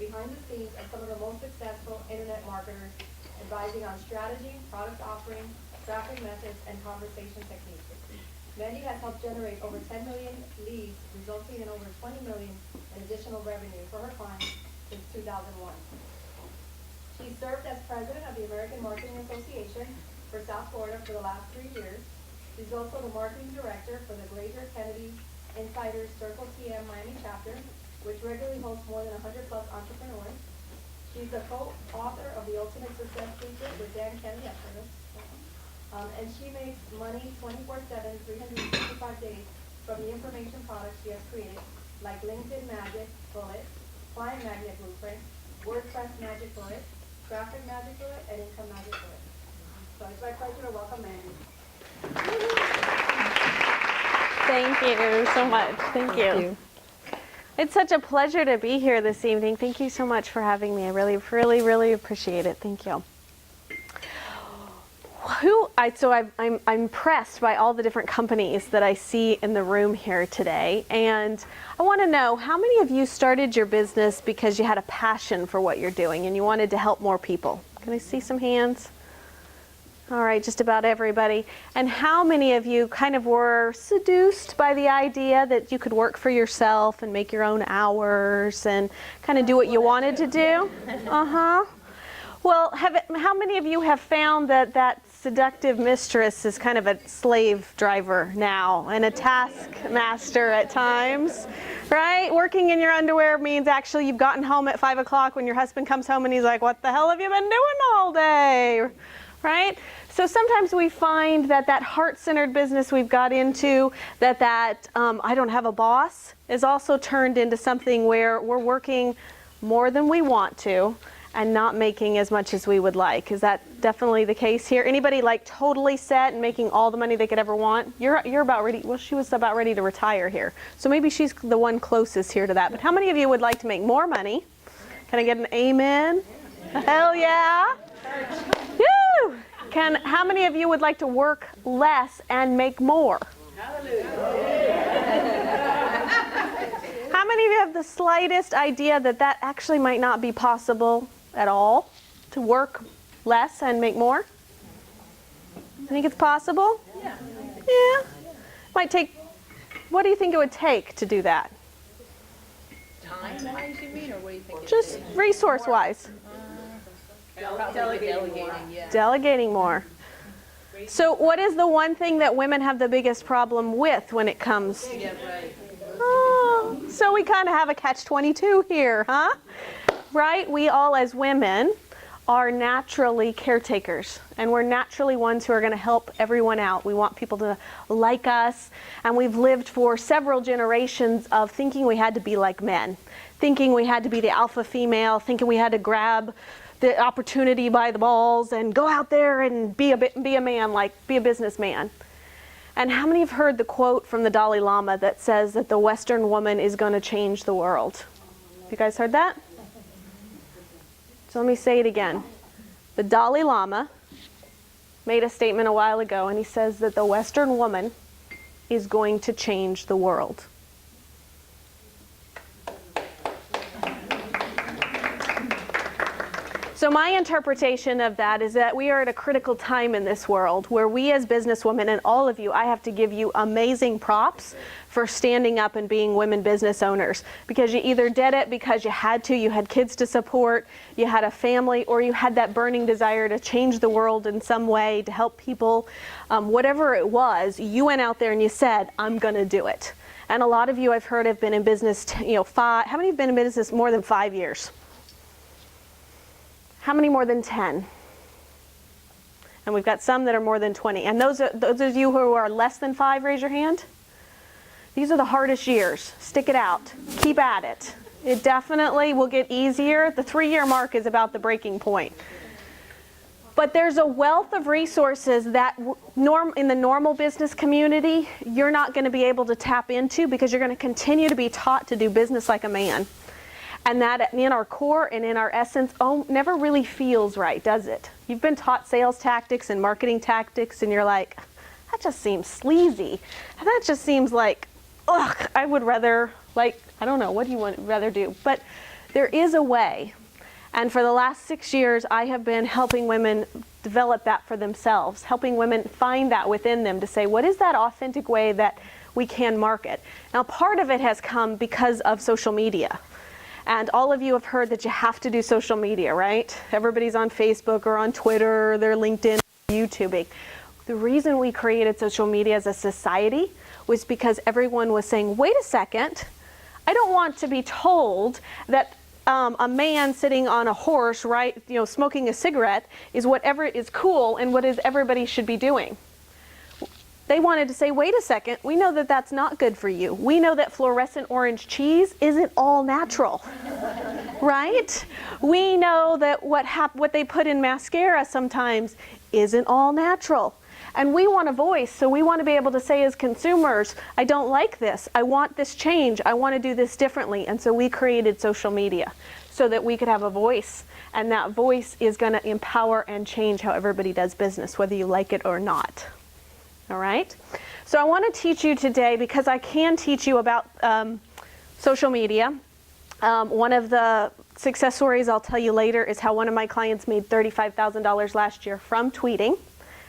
behind the scenes of some of the most successful internet marketers, advising on strategy, product offering, traffic methods, and conversation techniques. Mande has helped generate over 10 million leads, resulting in over 20 million in additional revenue for her clients since 2001. She served as president of the American Marketing Association for South Florida for the last 3 years. She's also the marketing director for the Glazer Kennedy Insiders Circle TM Miami chapter, which regularly hosts more than 100 plus entrepreneurs. She's the co-author of The Ultimate Success Secret with Dan Kennedy. And she makes money 24/7, 365 days from the information products she has created, like LinkedIn Magic Bullet, Client Magnet Blueprint, WordPress Magic Bullet, Traffic Magic Bullet, and Income Magic Bullet. So it's my pleasure to welcome Mande. Thank you so much. Thank you. It's such a pleasure to be here this evening. Thank you so much for having me. I really appreciate it. Thank you. I'm impressed by all the different companies that I see in the room here today, and I want to know, how many of you started your business because you had a passion for what you're doing and you wanted to help more people? Can I see some hands? All right, just about everybody. And how many of you kind of were seduced by the idea that you could work for yourself and make your own hours and kind of do what you wanted to do? Well, how many of you have found that that seductive mistress is kind of a slave driver now and a taskmaster at times, right? Working in your underwear means actually you've gotten home at 5 o'clock when your husband comes home and he's like, what the hell have you been doing all day, right? So sometimes we find that that heart-centered business we've got into, that I don't have a boss, is also turned into something where we're working more than we want to and not making as much as we would like. Is that definitely the case here? Anybody like totally set and making all the money they could ever want? You're about ready. Well, she was about ready to retire here. So maybe she's the one closest here to that. But how many of you would like to make more money? Can I get an amen? Hell yeah. Woo! How many of you would like to work less and make more? How many of you have the slightest idea that that actually might not be possible at all, to work less and make more? I think it's possible? Yeah. Might take, what do you think it would take to do that? Time-wise, you mean, or what do you think? Just resource-wise. Delegating more. So what is the one thing that women have the biggest problem with when it comes? Oh, so we kind of have a catch-22 here, huh? Right? We all as women are naturally caretakers, and we're naturally ones who are going to help everyone out. We want people to like us, and we've lived for several generations of thinking we had to be like men, thinking we had to be the alpha female, thinking we had to grab the opportunity by the balls and go out there and be a man, like be a businessman. And how many have heard the quote from the Dalai Lama that says that the Western woman is going to change the world? You guys heard that? So let me say it again. The Dalai Lama made a statement a while ago, and he says that the Western woman is going to change the world. So my interpretation of that is that we are at a critical time in this world where we as businesswomen, and all of you, I have to give you amazing props for standing up and being women business owners, because you either did it because you had to, you had kids to support, you had a family, or you had that burning desire to change the world in some way, to help people. Whatever it was, you went out there and you said, I'm going to do it. And a lot of you I've heard have been in business, how many have been in business more than 5 years? How many more than 10? And we've got some that are more than 20. And those of you who are less than 5, raise your hand. These are the hardest years. Stick it out. Keep at it. It definitely will get easier. The 3-year mark is about the breaking point. But there's a wealth of resources that in the normal business community, you're not going to be able to tap into, because you're going to continue to be taught to do business like a man. And that in our core and in our essence, never really feels right, does it? You've been taught sales tactics and marketing tactics, and you're like, that just seems sleazy. And that just seems like, ugh, I would rather, I don't know, what do you rather do? But There is a way. And for the last 6 years, I have been helping women develop that for themselves, helping women find that within them to say, what is that authentic way that we can market? Now, part of it has come because of social media. And all of you have heard that you have to do social media, right? Everybody's on Facebook or on Twitter, or they're LinkedIn, YouTubing. The reason we created social media as a society was because everyone was saying, wait a second, I don't want to be told that a man sitting on a horse, right, smoking a cigarette is whatever is cool and what is everybody should be doing. They wanted to say, wait a second, we know that that's not good for you. We know that fluorescent orange cheese isn't all natural, right? We know that what they put in mascara sometimes isn't all natural. And we want a voice, so we want to be able to say as consumers, I don't like this, I want this change, I want to do this differently. And so we created social media so that we could have a voice, and that voice is going to empower and change how everybody does business, whether you like it or not. All right? So I want to teach you today, because I can teach you about social media. One of the success stories I'll tell you later is how one of my clients made $35,000 last year from tweeting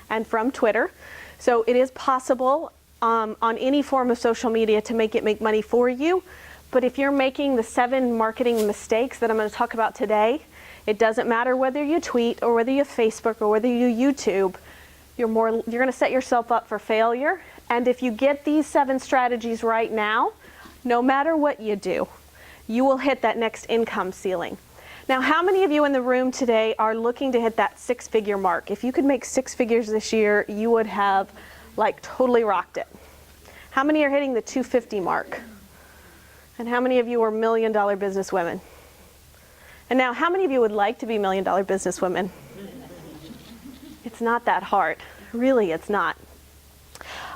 and from Twitter. So it is possible on any form of social media to make money for you. But if you're making the 7 marketing mistakes that I'm going to talk about today, it doesn't matter whether you tweet or whether you Facebook or whether you YouTube, you're going to set yourself up for failure. And if you get these 7 strategies right now, no matter what you do, you will hit that next income ceiling. Now, how many of you in the room today are looking to hit that 6-figure mark? If you could make 6 figures this year, you would have totally rocked it. How many are hitting the 250 mark? And how many of you are $1 million business women? And now, how many of you would like to be $1 million business women? It's not that hard. Really, it's not.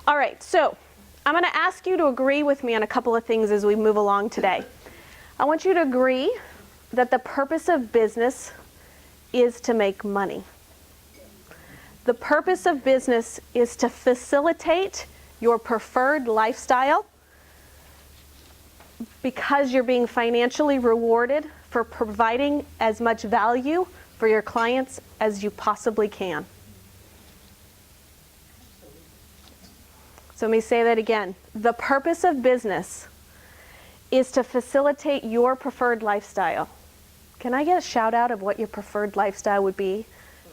All right, so I'm going to ask you to agree with me on a couple of things as we move along today. I want you to agree that the purpose of business is to make money. The purpose of business is to facilitate your preferred lifestyle because you're being financially rewarded for providing as much value for your clients as you possibly can. So let me say that again. The purpose of business is to facilitate your preferred lifestyle. Can I get a shout out of what your preferred lifestyle would be?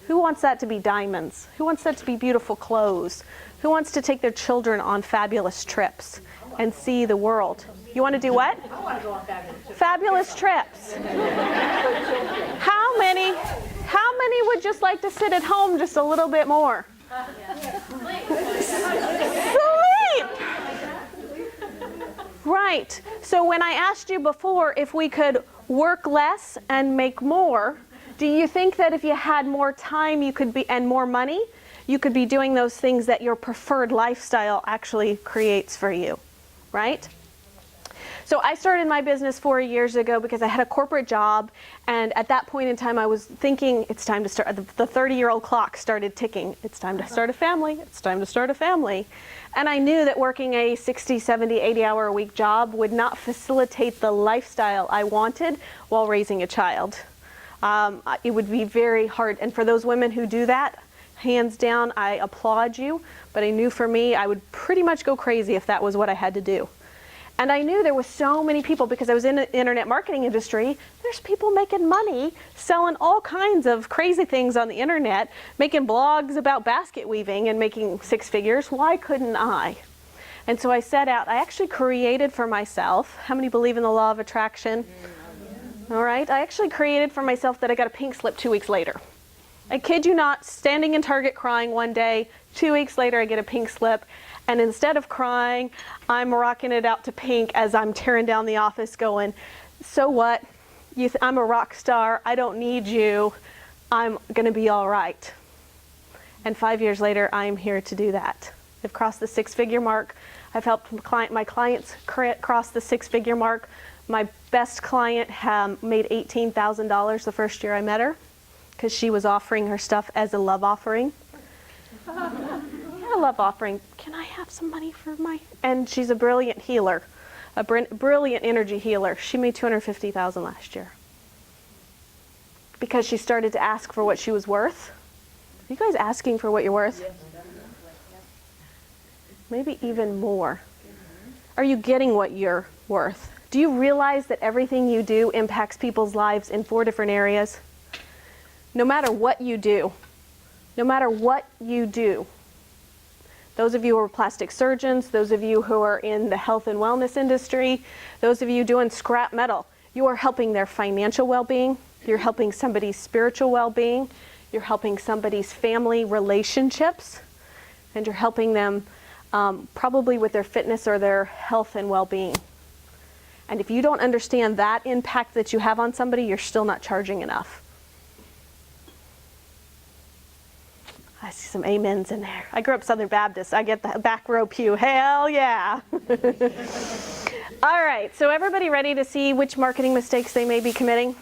Who wants that to be diamonds? Who wants that to be beautiful clothes? Who wants to take their children on fabulous trips and see the world? You want to do what? I want to go on fabulous trips. How many would just like to sit at home just a little bit more? Sleep! Right. So when I asked you before if we could work less and make more, do you think that if you had more time and more money, you could be doing those things that your preferred lifestyle actually creates for you, right? So I started my business 4 years ago because I had a corporate job, and at that point in time I was thinking it's time to start, the 30-year-old clock started ticking. It's time to start a family. It's time to start a family. And I knew that working a 60, 70, 80-hour-a-week job would not facilitate the lifestyle I wanted while raising a child. It would be very hard. And for those women who do that, hands down, I applaud you. But I knew for me, I would pretty much go crazy if that was what I had to do. And I knew there were so many people, because I was in the internet marketing industry, there's people making money selling all kinds of crazy things on the internet, making blogs about basket weaving and making 6 figures. Why couldn't I? And so I set out, I actually created for myself, how many believe in the law of attraction? All right, I actually created for myself that I got a pink slip 2 weeks later. I kid you not, standing in Target crying one day, 2 weeks later I get a pink slip. And instead of crying, I'm rocking it out to pink as I'm tearing down the office going, so what? I'm a rock star. I don't need you. I'm going to be all right. And 5 years later, I'm here to do that. I've crossed the 6-figure mark. I've helped my clients cross the 6-figure mark. My best client made $18,000 the first year I met her because she was offering her stuff as a love offering. A love offering. Can I have some money for my... And she's a brilliant healer, a brilliant energy healer. She made $250,000 last year. because she started to ask for what she was worth. Are you guys asking for what you're worth? Maybe even more. Are you getting what you're worth? Do you realize that everything you do impacts people's lives in 4 different areas? No matter what you do, no matter what you do, those of you who are plastic surgeons, those of you who are in the health and wellness industry, those of you doing scrap metal, you are helping their financial well-being, you're helping somebody's spiritual well-being, you're helping somebody's family relationships, and you're helping them probably with their fitness or their health and well-being. And if you don't understand that impact that you have on somebody, you're still not charging enough. I see some amens in there. I grew up Southern Baptist. I get the back row pew. Hell yeah. All right, so everybody ready to see which marketing mistakes they may be committing?